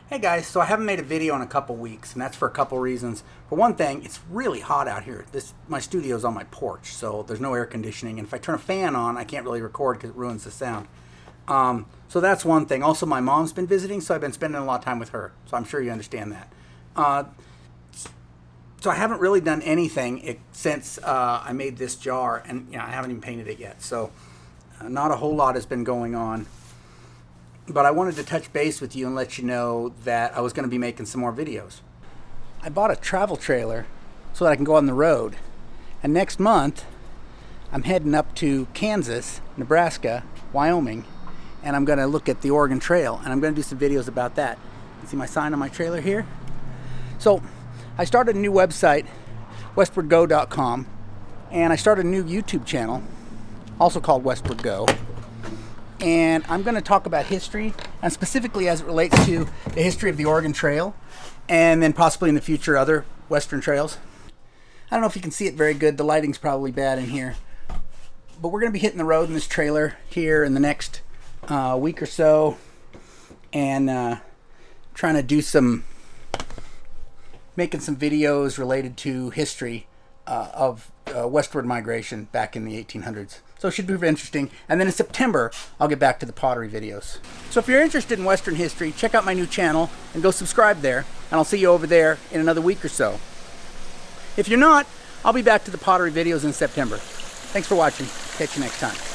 Hey guys, so I haven't made a video in a couple weeks, and that's for a couple reasons. For one thing, it's really hot out here. My studio's on my porch, so there's no air conditioning, and if I turn a fan on, I can't really record because it ruins the sound. So that's one thing. Also, my mom's been visiting, so I've been spending a lot of time with her, so I'm sure you understand that. So I haven't really done anything since I made this jar, and I haven't even painted it yet, so not a whole lot has been going on. But I wanted to touch base with you and let you know that I was going to be making some more videos. I bought a travel trailer so that I can go on the road. And next month, I'm heading up to Kansas, Nebraska, Wyoming, and I'm going to look at the Oregon Trail, and I'm going to do some videos about that. You see my sign on my trailer here? So I started a new website, westwardgo.com, and I started a new YouTube channel, also called Westward Go. And I'm going to talk about history, and specifically as it relates to the history of the Oregon Trail, and then possibly in the future other Western trails. I don't know if you can see it very good. The lighting's probably bad in here. But we're going to be hitting the road in this trailer here in the next week or so, and trying to do making some videos related to history of westward migration back in the 1800s. So it should be interesting. And then in September, I'll get back to the pottery videos. So if you're interested in Western history, check out my new channel and go subscribe there. And I'll see you over there in another week or so. If you're not, I'll be back to the pottery videos in September. Thanks for watching. Catch you next time.